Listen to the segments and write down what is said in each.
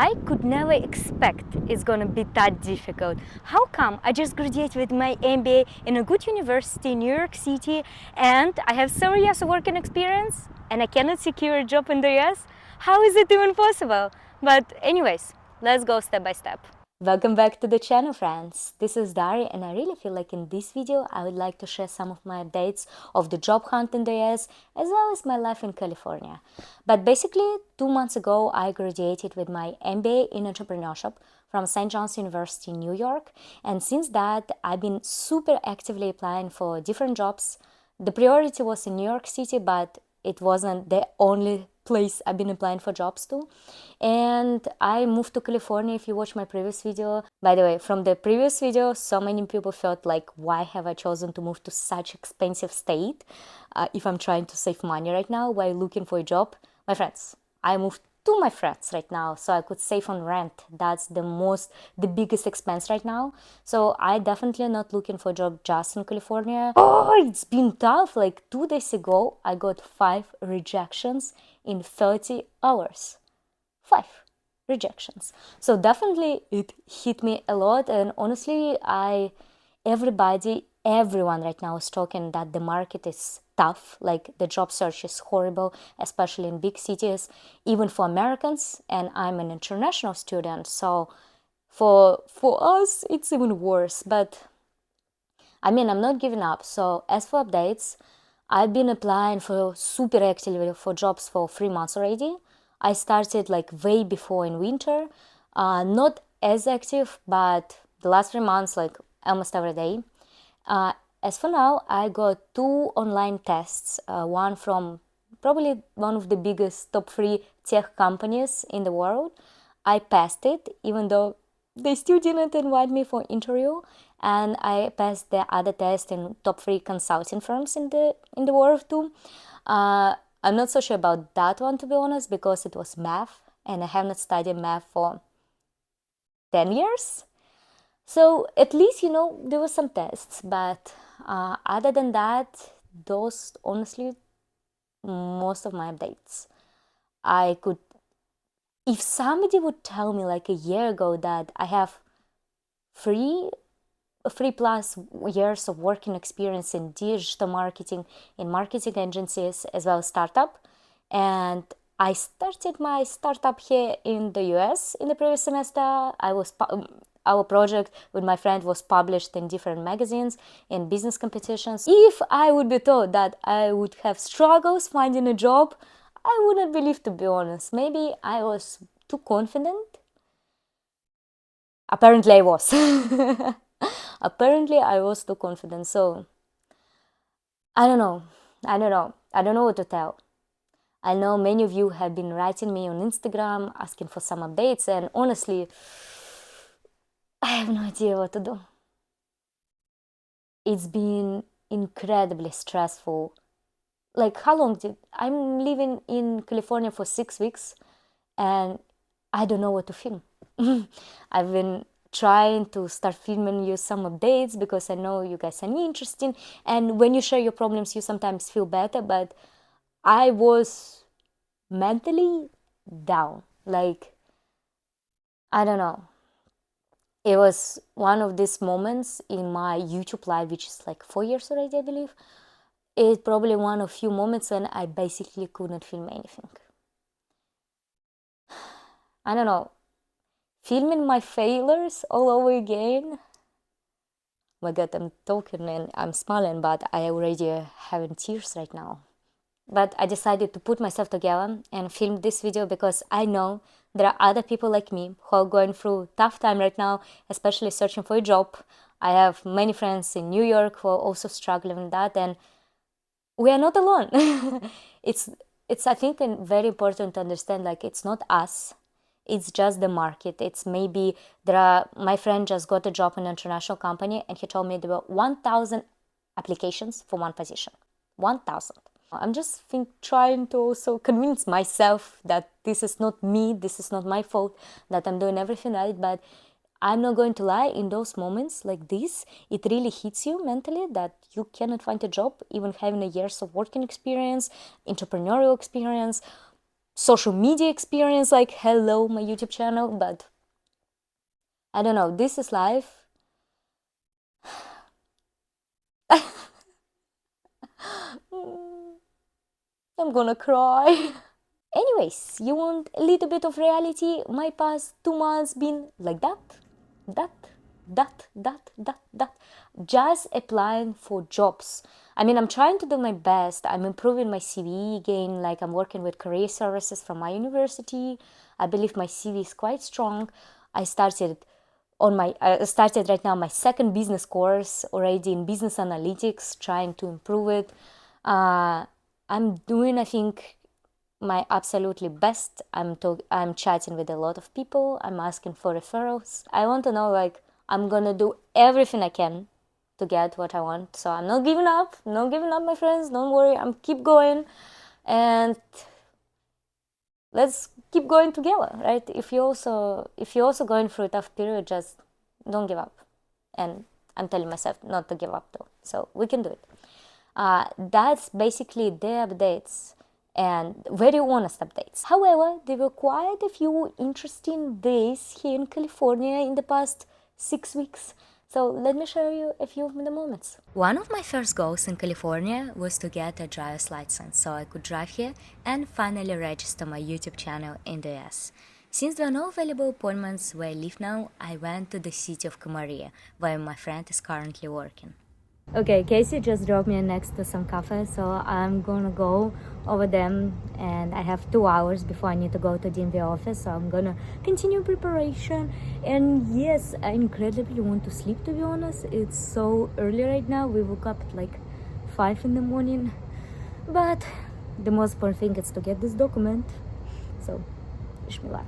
I could never expect it's gonna be that difficult. How come I just graduated with my MBA in a good university in New York City and I have 7 years of working experience and I cannot secure a job in the US? How is it even possible? But anyways, let's go step by step. Welcome back to the channel, friends. This is Dari and I really feel like in this video I would like to share some of my updates of the job hunt in the US as well as my life in California. But basically 2 months ago I graduated with my MBA in entrepreneurship from St. John's University in New York, and since that I've been super actively applying for different jobs. The priority was in New York City, but it wasn't the only place I've been applying for jobs to. And I moved to California. If you watch my previous video, by the way, from the previous video, so many people felt like, why have I chosen to move to such expensive state if I'm trying to save money right now while looking for a job? My friends, I moved to my friends right now so I could save on rent. That's the biggest expense right now. So I definitely not looking for a job just in California. Oh, it's been tough. Like 2 days ago I got 5 rejections in 30 hours. 5 rejections. So definitely it hit me a lot, and honestly everyone right now is talking that the market is tough, like the job search is horrible, especially in big cities, even for Americans, and I'm an international student, so for us it's even worse. But I mean, I'm not giving up. So as for updates, I've been applying for super actively for jobs for 3 months already. I started like way before in winter, not as active, but the last 3 months, like almost every day. As for now, I got 2 online tests, one from probably one of the biggest top 3 tech companies in the world. I passed it, even though they still didn't invite me for interview, and I passed the other test in top 3 consulting firms in the world too. I'm not so sure about that one, to be honest, because it was math and I have not studied math for 10 years. So at least, there were some tests, but other than that, those honestly most of my updates. I could, if somebody would tell me like a year ago that I have 3+ years of working experience in digital marketing, in marketing agencies, as well as startup, and I started my startup here in the US in the previous semester. Our project with my friend was published in different magazines, in business competitions. If I would be told that I would have struggles finding a job, I wouldn't believe, to be honest. Maybe I was too confident. Apparently I was. Apparently I was too confident. So I don't know. I don't know what to tell. I know many of you have been writing me on Instagram asking for some updates, and honestly, I have no idea what to do. It's been incredibly stressful. Like, how long I'm living in California for 6 weeks and I don't know what to film. I've been trying to start filming you some updates because I know you guys are interested, and when you share your problems you sometimes feel better, but I was mentally down. Like, I don't know. It was one of these moments in my YouTube life, which is like 4 years already, I believe. It's probably one of few moments when I basically couldn't film anything. I don't know. Filming my failures all over again. Oh my God, I'm talking and I'm smiling, but I already having tears right now. But I decided to put myself together and film this video because I know there are other people like me who are going through tough time right now, especially searching for a job. I have many friends in New York who are also struggling with that, and we are not alone. it's I think very important to understand, like, it's not us, it's just the market. It's maybe my friend just got a job in an international company and he told me there were 1,000 applications for one position. 1,000. I'm just trying to also convince myself that this is not me, this is not my fault, that I'm doing everything right. But I'm not going to lie, in those moments like this, it really hits you mentally that you cannot find a job, even having a years of working experience, entrepreneurial experience. social media experience, like hello, my YouTube channel, but I don't know, this is life. I'm gonna cry. Anyways, you want a little bit of reality? My past 2 months been like that, that. Just applying for jobs. I mean, I'm trying to do my best. I'm improving my CV again. Like I'm working with career services from my university. I believe my CV is quite strong. I started right now my second business course already in business analytics, trying to improve it. I'm doing, I think, my absolutely best. I'm chatting with a lot of people. I'm asking for referrals. I want to know, like, I'm gonna do everything I can to get what I want. So I'm not giving up. Not giving up, my friends. Don't worry. I'm keep going, and let's keep going together, right? If you're also going through a tough period, just don't give up. And I'm telling myself not to give up though. So we can do it. That's basically the updates and very honest updates. However, there were quite a few interesting days here in California in the past 6 weeks. So let me show you a few of the moments. One of my first goals in California was to get a driver's license so I could drive here and finally register my YouTube channel in the US. Since there are no available appointments where I live now, I went to the city of Camarillo, where my friend is currently working. Okay, Casey just dropped me next to some cafe, so I'm gonna go over them, and I have 2 hours before I need to go to DMV office, so I'm gonna continue preparation. And yes, I incredibly want to sleep, to be honest. It's so early right now. We woke up at like 5 in the morning, but the most important thing is to get this document, so wish me luck.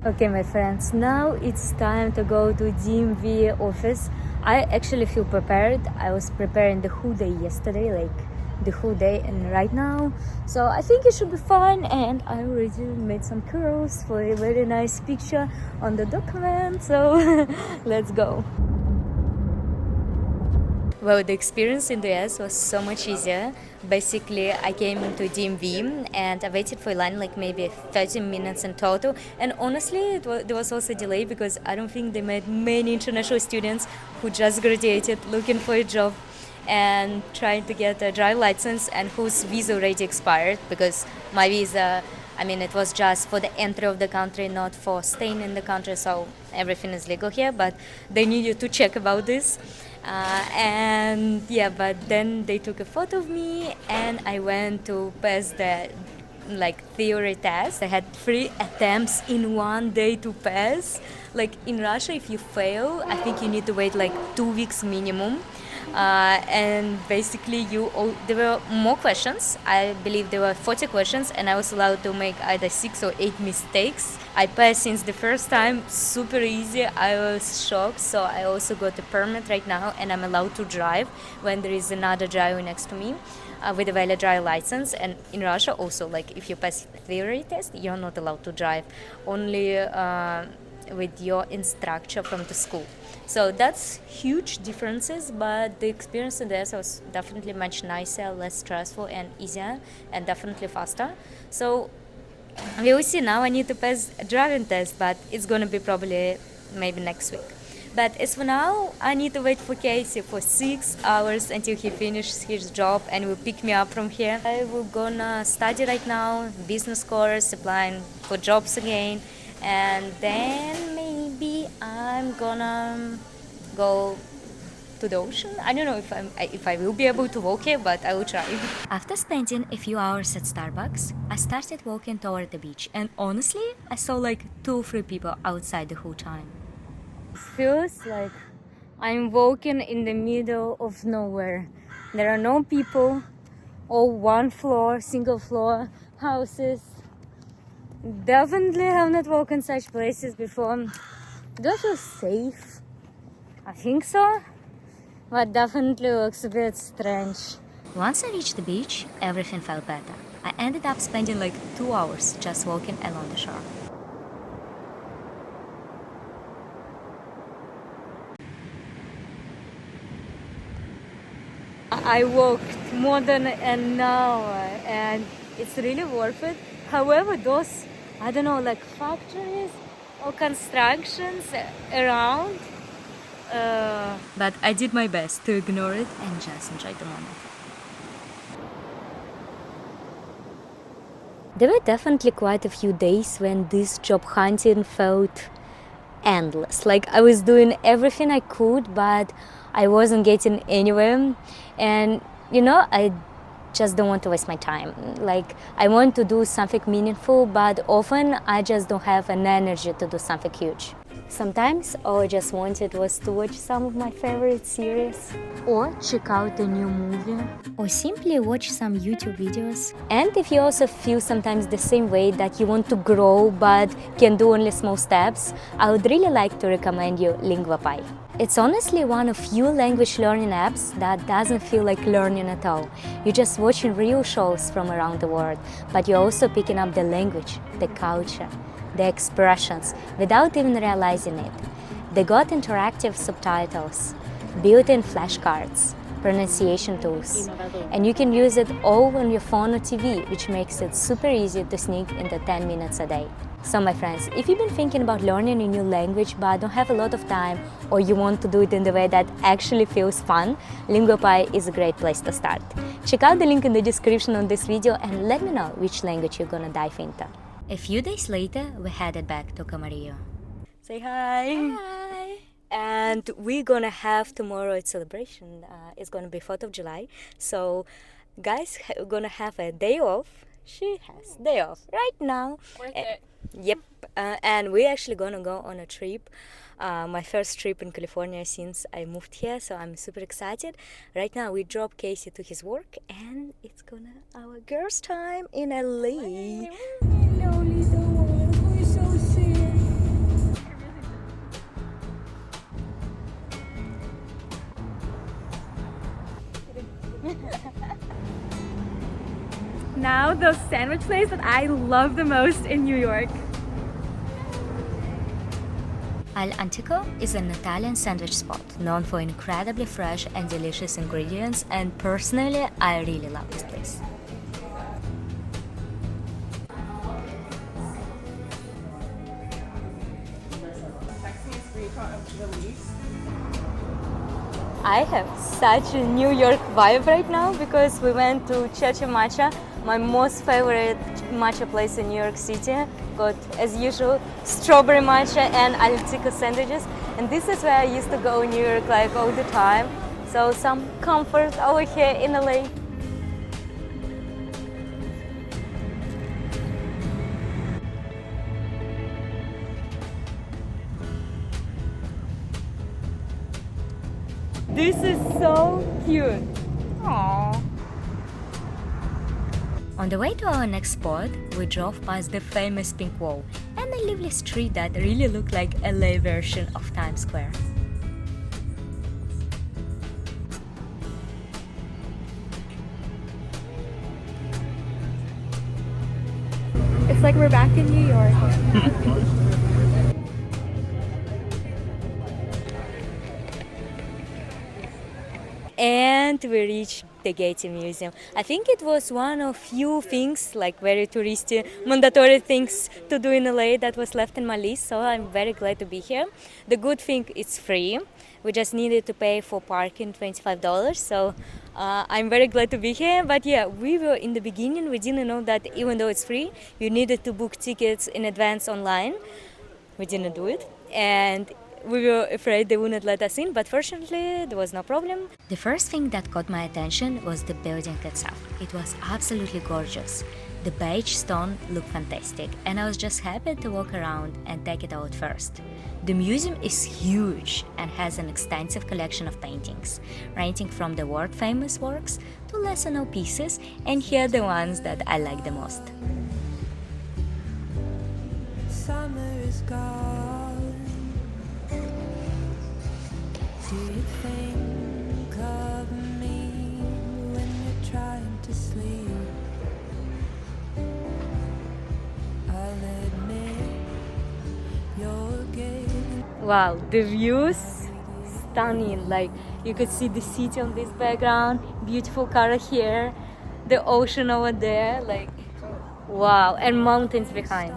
Okay, my friends, now it's time to go to DMV office. I actually feel prepared. I was preparing the whole day yesterday, like the whole day and right now. So I think it should be fun, and I already made some curls for a very nice picture on the document. So let's go. Well, the experience in the US was so much easier. Basically, I came into DMV and I waited for a line like maybe 30 minutes in total. And honestly, there was also a delay because I don't think they met many international students who just graduated looking for a job and trying to get a driver license and whose visa already expired, because my visa, I mean, it was just for the entry of the country, not for staying in the country, so everything is legal here, but they need you to check about this. And yeah, but then they took a photo of me and I went to pass the like theory test. I had 3 attempts in one day to pass. Like in Russia, if you fail, I think you need to wait like 2 weeks minimum. And basically there were more questions. I believe there were 40 questions and I was allowed to make either 6 or 8 mistakes. I passed since the first time, super easy. I was shocked. So I also got a permit right now and I'm allowed to drive when there is another driver next to me with a valid driver license. And in Russia also, like if you pass theory test, you're not allowed to drive, only with your instructor from the school. So that's huge differences, but the experience in the US was definitely much nicer, less stressful and easier, and definitely faster. So we will see. Now I need to pass a driving test, but it's gonna be probably maybe next week. But as for now, I need to wait for Casey for 6 hours until he finishes his job and will pick me up from here. I will gonna study right now, business course, applying for jobs again, and then maybe I'm gonna go to the ocean. I don't know if I will be able to walk here, but I will try. After spending a few hours at Starbucks, I started walking toward the beach, and honestly, I saw like 2 or 3 people outside the whole time. It feels like I'm walking in the middle of nowhere. There are no people, all one floor, single floor houses. Definitely have not walked in such places before. Do I feel safe? I think so, but definitely looks a bit strange. Once I reached the beach, everything felt better. I ended up spending like 2 hours just walking along the shore. I walked more than an hour and it's really worth it. However, those, I don't know, like factories or constructions around. But I did my best to ignore it and just enjoy the moment. There were definitely quite a few days when this job hunting felt endless. Like I was doing everything I could, but I wasn't getting anywhere. And I just don't want to waste my time. Like I want to do something meaningful, but often I just don't have an energy to do something huge. Sometimes all I just wanted was to watch some of my favorite series, or check out a new movie, or simply watch some YouTube videos. And if you also feel sometimes the same way, that you want to grow but can do only small steps, I would really like to recommend you LinguaPie. It's honestly one of few language learning apps that doesn't feel like learning at all. You're just watching real shows from around the world, but you're also picking up the language, the culture, the expressions, without even realizing it. They got interactive subtitles, built-in flashcards, pronunciation tools, and you can use it all on your phone or TV, which makes it super easy to sneak into 10 minutes a day. So my friends, if you've been thinking about learning a new language but don't have a lot of time, or you want to do it in the way that actually feels fun, LinguaPie is a great place to start. Check out the link in the description on this video and let me know which language you're gonna dive into. A few days later, we headed back to Camarillo. Say hi! Hi! And we're gonna have tomorrow a celebration. It's gonna be 4th of July. So, guys, we're gonna have a day off. She has day off right now. Worth it. Yep. And we're actually gonna go on a trip. My first trip in California since I moved here, so I'm super excited. Right now we drop Casey to his work and it's gonna our girls' time in LA. Hello, little one. We're so sick. Now the sandwich place that I love the most in New York. Al Antico is an Italian sandwich spot known for incredibly fresh and delicious ingredients, and personally, I really love this place. I have such a New York vibe right now because we went to Church Matcha, my most favorite matcha place in New York City. Got, as usual, strawberry matcha and Al Antico sandwiches. And this is where I used to go in New York like all the time. So some comfort over here in LA. This is so cute. Aww. On the way to our next spot, we drove past the famous Pink Wall and a lively street that really looked like a LA version of Times Square. It's like we're back in New York. And we reached the Getty Museum. I think it was one of few things, like very touristy, mandatory things to do in LA that was left in my list, so I'm very glad to be here. The good thing, it's free. We just needed to pay for parking $25, so I'm very glad to be here. But yeah, we were in the beginning, we didn't know that even though it's free, you needed to book tickets in advance online. We didn't do it, and we were afraid they wouldn't let us in, but fortunately there was no problem. The first thing that caught my attention was the building itself. It was absolutely gorgeous. The beige stone looked fantastic, and I was just happy to walk around and take it out first. The museum is huge and has an extensive collection of paintings, ranging from the world-famous works to lesser-known pieces, and here are the ones that I like the most. Summer is gone. Do you think of me when you're trying to sleep? I'll admit you're getting... Wow, the views stunning. Like you could see the city on this background, beautiful color here, the ocean over there, like wow, and mountains behind.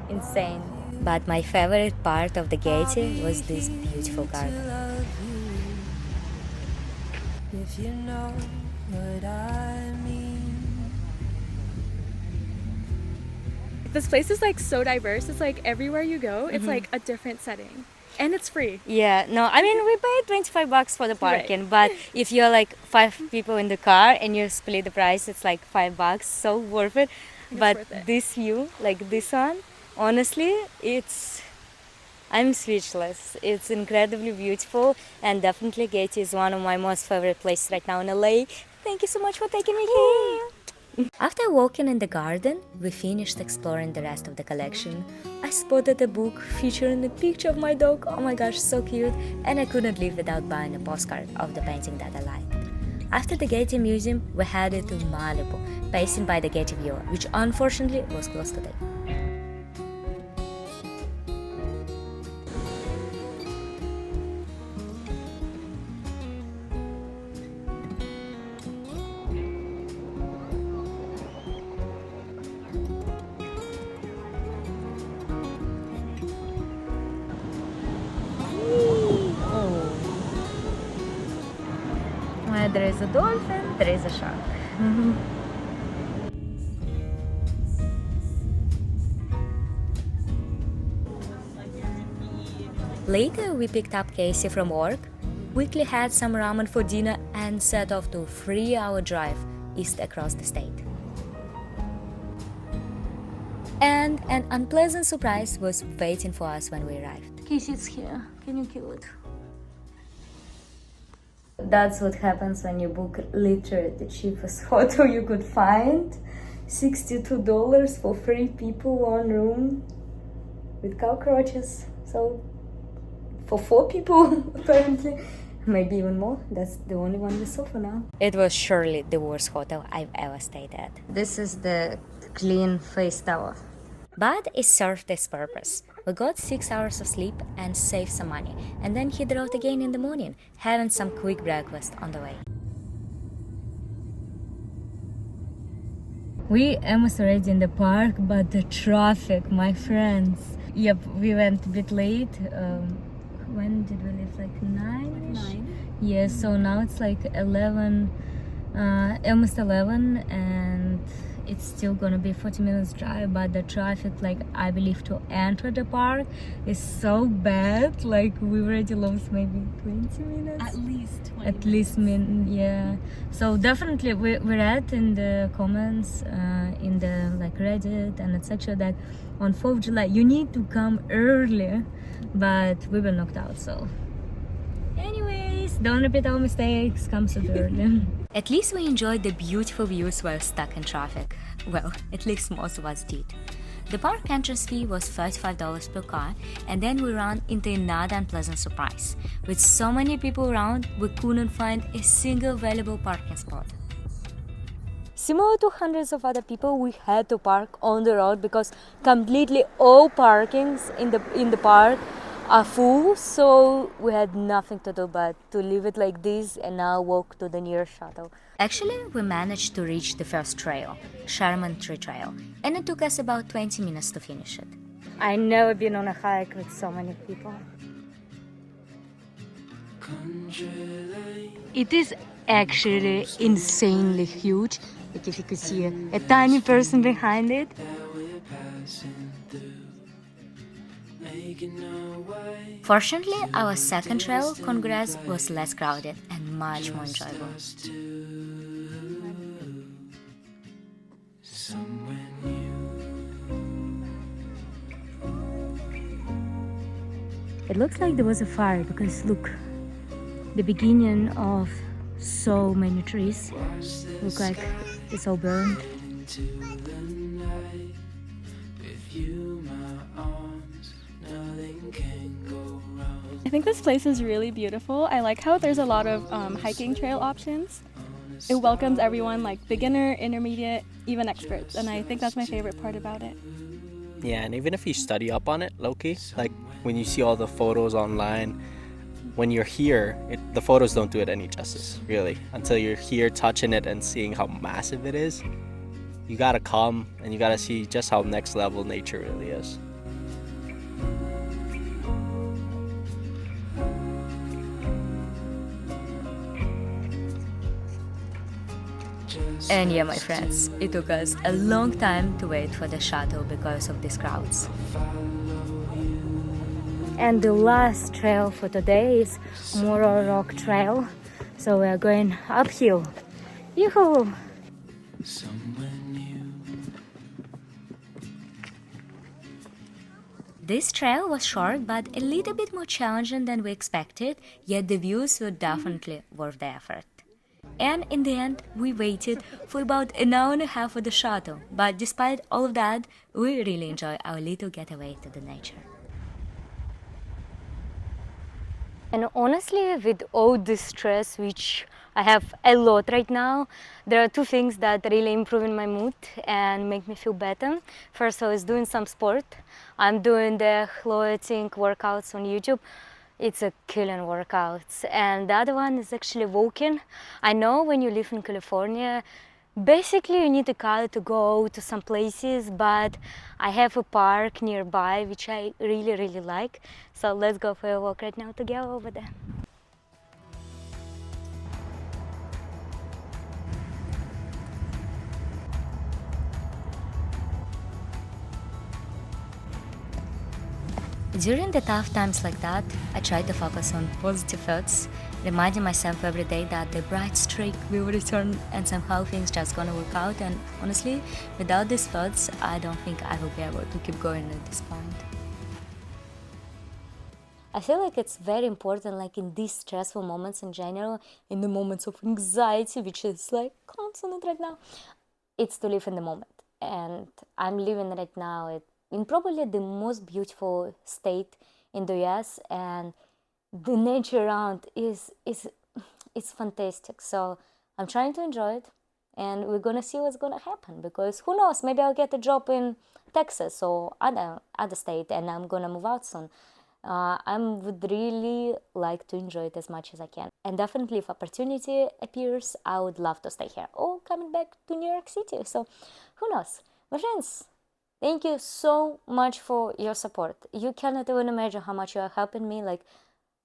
Insane. But my favorite part of the Gaiety was this beautiful garden. If you know what I mean. This place is like so diverse. It's like everywhere you go, it's like a different setting. And it's free. Yeah, no, I mean, we paid $25 for the parking, Right. but if you're like 5 people in the car and you split the price, it's like $5, so worth it. But worth it. this view, like this one, honestly, I'm speechless. It's incredibly beautiful, and definitely Gaiety is one of my most favorite places right now in LA. Thank you so much for taking me here. After walking in the garden, we finished exploring the rest of the collection. I spotted a book featuring a picture of my dog. Oh my gosh, so cute! And I couldn't live without buying a postcard of the painting that I liked. After the Gaiety Museum, we headed to Malibu, passing by the Gaiety Viewer, which unfortunately was closed today. Where there is a dolphin, there is a shark. Later, we picked up Casey from work, quickly had some ramen for dinner, and set off to a 3-hour drive east across the state. And an unpleasant surprise was waiting for us when we arrived. Casey, it's here. Can you kill it? That's what happens when you book literally the cheapest hotel you could find. $62 for 3 people, 1 room with cockroaches. So for 4 people apparently, maybe even more. That's the only one we saw for now. It was surely the worst hotel I've ever stayed at. This is the clean face tower. But it served its purpose. We got 6 hours of sleep and saved some money, and then hit the road again in the morning, having some quick breakfast on the way. We almost already in the park, but the traffic, my friends. Yep, we went a bit late. When did we leave? Like 9? 9. Yeah, so now it's like 11, almost 11, and it's still gonna be 40 minutes drive, but the traffic, like I believe to enter the park, is so bad. Like we already lost maybe 20 minutes. At least 20 At least, yeah. So definitely we read in the comments, in the like Reddit and etc. that on 4th of July you need to come early, but we were knocked out. So anyways, don't repeat our mistakes, come super early. At least we enjoyed the beautiful views while stuck in traffic. Well, at least most of us did. The park entrance fee was $35 per car, and then we ran into another unpleasant surprise. With so many people around, we couldn't find a single valuable parking spot. Similar to hundreds of other people, we had to park on the road because completely all parkings in the park are full, so we had nothing to do but to leave it like this and now walk to the nearest shuttle. Actually, we managed to reach the first trail, Sherman Tree Trail, and it took us about 20 minutes to finish it. I've never been on a hike with so many people. It is actually insanely huge. Like if you could see a tiny person behind it. Fortunately, our second trail, Congress, was less crowded and much more enjoyable. It looks like there was a fire because look, the beginning of so many trees look like it's all burned. I think this place is really beautiful. I like how there's a lot of hiking trail options. It welcomes everyone, like beginner, intermediate, even experts, and I think that's my favorite part about it. Yeah, and even if you study up on it, low-key, like when you see all the photos online, when you're here, the photos don't do it any justice, really. Until you're here touching it and seeing how massive it is, you gotta come and you gotta see just how next level nature really is. And yeah, my friends, it took us a long time to wait for the shuttle because of these crowds. And the last trail for today is Moro Rock Trail, so we are going uphill. Yoo-hoo! This trail was short but a little bit more challenging than we expected, yet the views were definitely worth the effort. And in the end, we waited for about an hour and a half for the shuttle, but despite all of that, we really enjoyed our little getaway to the nature. And honestly, with all this stress, which I have a lot right now, there are two things that really improving my mood and make me feel better. First, I was doing some sport. I'm doing the floating workouts on YouTube. It's a killing workouts. And the other one is actually walking. I know when you live in California, basically you need a car to go to some places, but I have a park nearby which I really like. So let's go for a walk right now together over there. During the tough times like that, I try to focus on positive thoughts, reminding myself every day that the bright streak will return and somehow things just gonna work out. And honestly, without these thoughts, I don't think I will be able to keep going at this point. I feel like it's very important, like in these stressful moments in general, in the moments of anxiety, which is like constant right now, it's to live in the moment. And I'm living right now in probably the most beautiful state in the US, and the nature around is it's fantastic. So I'm trying to enjoy it, and we're gonna see what's gonna happen, because who knows, maybe I'll get a job in Texas or other state and I'm gonna move out soon. I would really like to enjoy it as much as I can, and definitely if opportunity appears, I would love to stay here or coming back to New York City. So who knows, my friends. Thank you so much for your support. You cannot even imagine how much you are helping me, like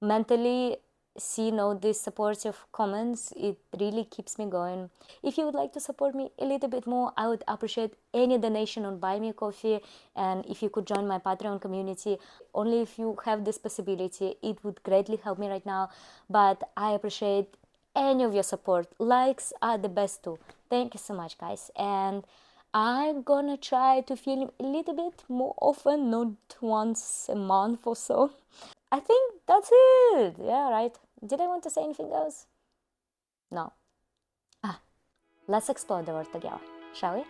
mentally, seeing all these supportive comments. It really keeps me going. If you would like to support me a little bit more, I would appreciate any donation on Buy Me Coffee, and if you could join my Patreon community. Only if you have this possibility, it would greatly help me right now. But I appreciate any of your support. Likes are the best too. Thank you so much, guys. And I'm gonna try to film a little bit more often, not once a month or so. I think that's it. Yeah, right. Did I want to say anything else? No. Let's explore the world together, shall we?